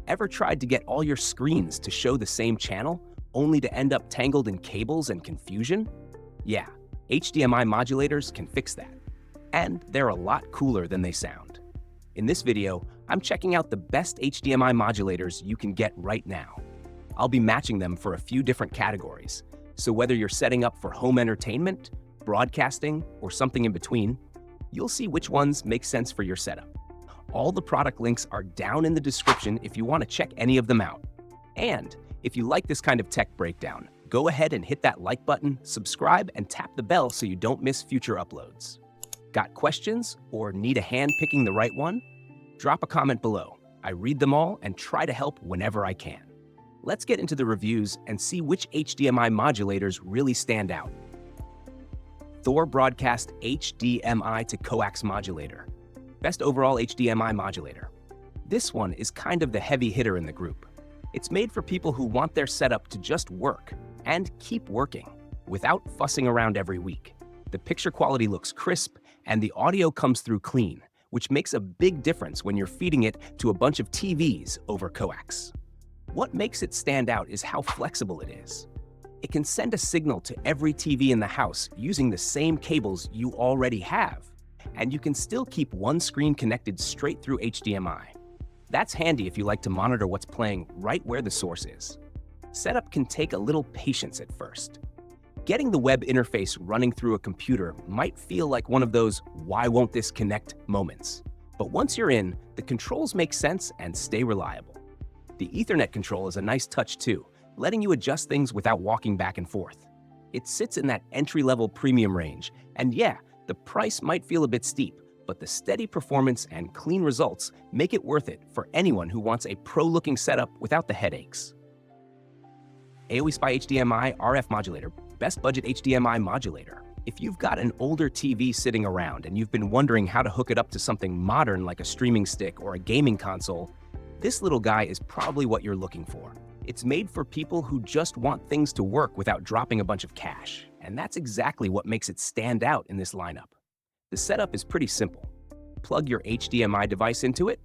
Ever tried to get all your screens to show the same channel, only to end up tangled in cables and confusion? Yeah, HDMI modulators can fix that. And they're a lot cooler than they sound. In this video, I'm checking out the best HDMI modulators you can get right now. I'll be matching them for a few different categories, so whether you're setting up for home entertainment, broadcasting, or something in between, you'll see which ones make sense for your setup. All the product links are down in the description if you want to check any of them out. And if you like this kind of tech breakdown, go ahead and hit that like button, subscribe, and tap the bell so you don't miss future uploads. Got questions or need a hand picking the right one? Drop a comment below. I read them all and try to help whenever I can. Let's get into the reviews and see which HDMI modulators really stand out. Thor Broadcast HDMI to Coax Modulator. Best overall HDMI modulator. This one is kind of the heavy hitter in the group. It's made for people who want their setup to just work and keep working without fussing around every week. The picture quality looks crisp and the audio comes through clean, which makes a big difference when you're feeding it to a bunch of TVs over coax. What makes it stand out is how flexible it is. It can send a signal to every TV in the house using the same cables you already have, and you can still keep one screen connected straight through HDMI. That's handy if you like to monitor what's playing right where the source is. Setup can take a little patience at first. Getting the web interface running through a computer might feel like one of those "why won't this connect" moments. But once you're in, the controls make sense and stay reliable. The Ethernet control is a nice touch too, letting you adjust things without walking back and forth. It sits in that entry-level premium range, and yeah, the price might feel a bit steep, but the steady performance and clean results make it worth it for anyone who wants a pro-looking setup without the headaches. AOE Spy HDMI RF Modulator. Best budget HDMI modulator. If you've got an older TV sitting around and you've been wondering how to hook it up to something modern like a streaming stick or a gaming console, this little guy is probably what you're looking for. It's made for people who just want things to work without dropping a bunch of cash, and that's exactly what makes it stand out in this lineup. The setup is pretty simple. Plug your HDMI device into it,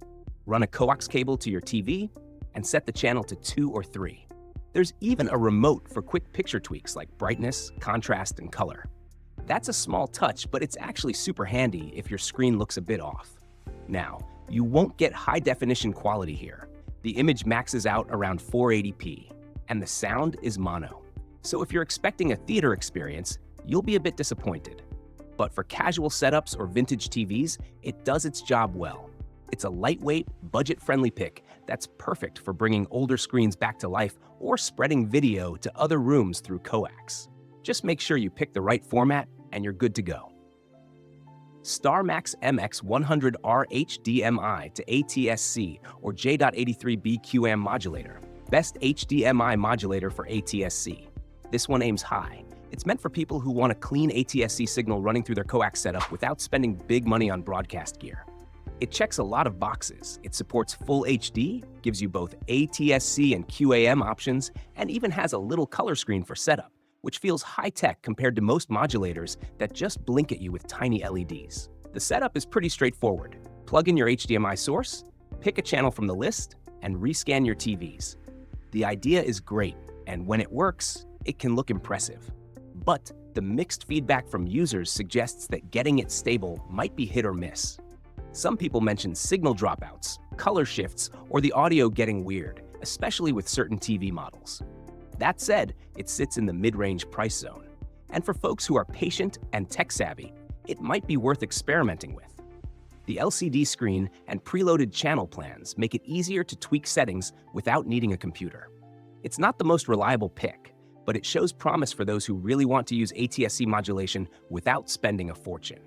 run a coax cable to your TV, and set the channel to 2 or 3. There's even a remote for quick picture tweaks like brightness, contrast, and color. That's a small touch, but it's actually super handy if your screen looks a bit off. Now, you won't get high-definition quality here. The image maxes out around 480p, and the sound is mono. So if you're expecting a theater experience, you'll be a bit disappointed. But for casual setups or vintage TVs, it does its job well. It's a lightweight, budget-friendly pick that's perfect for bringing older screens back to life or spreading video to other rooms through coax. Just make sure you pick the right format and you're good to go. StarMax MX100R HDMI to ATSC or J.83B QAM modulator. Best HDMI modulator for ATSC. This one aims high. It's meant for people who want a clean ATSC signal running through their coax setup without spending big money on broadcast gear. It checks a lot of boxes. It supports full HD, gives you both ATSC and QAM options, and even has a little color screen for setup, which feels high-tech compared to most modulators that just blink at you with tiny LEDs. The setup is pretty straightforward. Plug in your HDMI source, pick a channel from the list, and rescan your TVs. The idea is great, and when it works, it can look impressive. But the mixed feedback from users suggests that getting it stable might be hit or miss. Some people mention signal dropouts, color shifts, or the audio getting weird, especially with certain TV models. That said, it sits in the mid-range price zone. And for folks who are patient and tech-savvy, it might be worth experimenting with. The LCD screen and preloaded channel plans make it easier to tweak settings without needing a computer. It's not the most reliable pick, but it shows promise for those who really want to use ATSC modulation without spending a fortune.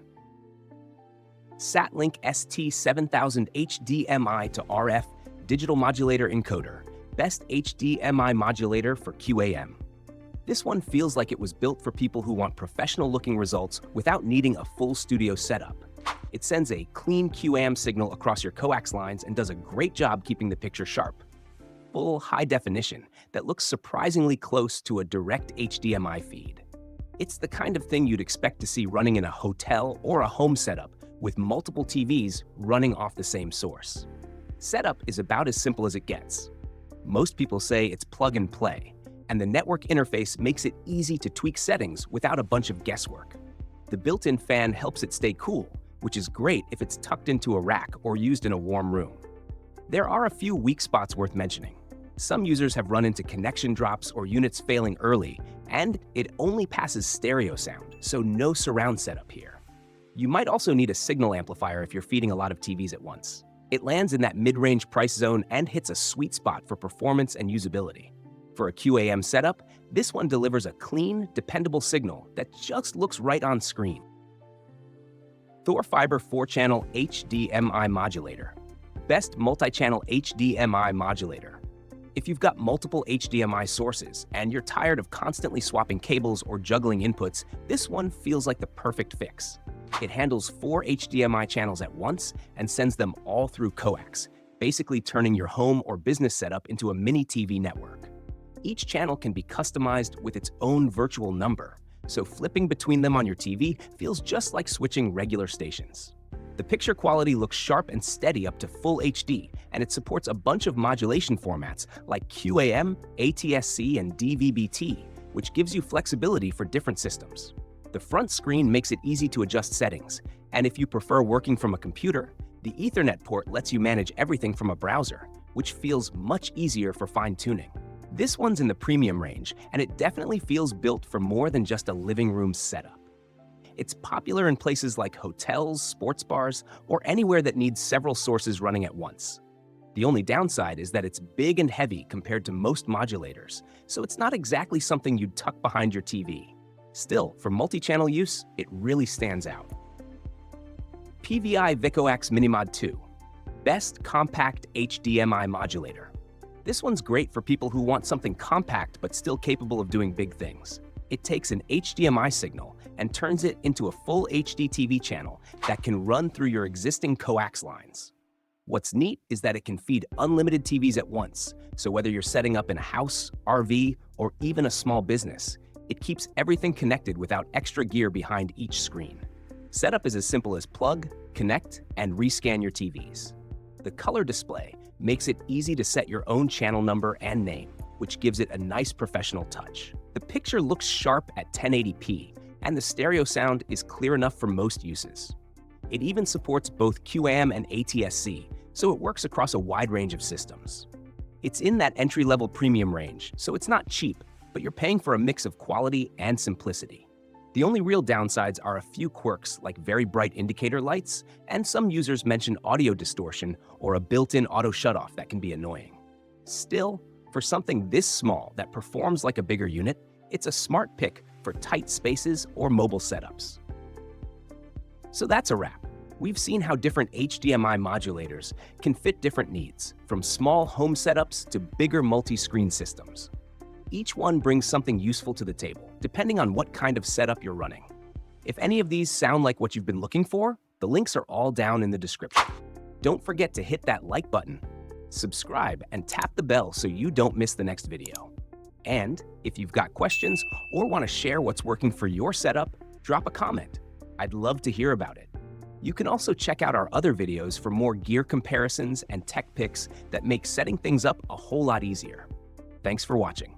SatLink ST7000 HDMI to RF Digital Modulator Encoder. Best HDMI modulator for QAM. This one feels like it was built for people who want professional-looking results without needing a full studio setup. It sends a clean QAM signal across your coax lines and does a great job keeping the picture sharp. Full high definition that looks surprisingly close to a direct HDMI feed. It's the kind of thing you'd expect to see running in a hotel or a home setup with multiple TVs running off the same source. Setup is about as simple as it gets. Most people say it's plug and play, and the network interface makes it easy to tweak settings without a bunch of guesswork. The built-in fan helps it stay cool, which is great if it's tucked into a rack or used in a warm room. There are a few weak spots worth mentioning. Some users have run into connection drops or units failing early, and it only passes stereo sound, so no surround setup here. You might also need a signal amplifier if you're feeding a lot of TVs at once. It lands in that mid-range price zone and hits a sweet spot for performance and usability. For a QAM setup, this one delivers a clean, dependable signal that just looks right on screen. Thor Fiber 4-channel HDMI modulator. Best multi-channel HDMI modulator. If you've got multiple HDMI sources and you're tired of constantly swapping cables or juggling inputs, this one feels like the perfect fix. It handles 4 HDMI channels at once and sends them all through Coax, basically turning your home or business setup into a mini TV network. Each channel can be customized with its own virtual number, so flipping between them on your TV feels just like switching regular stations. The picture quality looks sharp and steady up to full HD, and it supports a bunch of modulation formats like QAM, ATSC, and DVB-T, which gives you flexibility for different systems. The front screen makes it easy to adjust settings, and if you prefer working from a computer, the Ethernet port lets you manage everything from a browser, which feels much easier for fine-tuning. This one's in the premium range, and it definitely feels built for more than just a living room setup. It's popular in places like hotels, sports bars, or anywhere that needs several sources running at once. The only downside is that it's big and heavy compared to most modulators, so it's not exactly something you'd tuck behind your TV. Still, for multi-channel use, it really stands out. PVI VicoAx Minimod 2. Best compact HDMI modulator. This one's great for people who want something compact but still capable of doing big things. It takes an HDMI signal and turns it into a full HD TV channel that can run through your existing coax lines. What's neat is that it can feed unlimited TVs at once, so whether you're setting up in a house, RV, or even a small business, it keeps everything connected without extra gear behind each screen. Setup is as simple as plug, connect, and rescan your TVs. The color display makes it easy to set your own channel number and name, which gives it a nice professional touch. The picture looks sharp at 1080p, and the stereo sound is clear enough for most uses. It even supports both QAM and ATSC, so it works across a wide range of systems. It's in that entry-level premium range, so it's not cheap, but you're paying for a mix of quality and simplicity. The only real downsides are a few quirks like very bright indicator lights, and some users mention audio distortion or a built-in auto shutoff that can be annoying. Still, for something this small that performs like a bigger unit, it's a smart pick for tight spaces or mobile setups. So that's a wrap. We've seen how different HDMI modulators can fit different needs, from small home setups to bigger multi-screen systems. Each one brings something useful to the table, depending on what kind of setup you're running. If any of these sound like what you've been looking for, the links are all down in the description. Don't forget to hit that like button, subscribe, and tap the bell so you don't miss the next video. And if you've got questions or want to share what's working for your setup, drop a comment. I'd love to hear about it. You can also check out our other videos for more gear comparisons and tech picks that make setting things up a whole lot easier. Thanks for watching.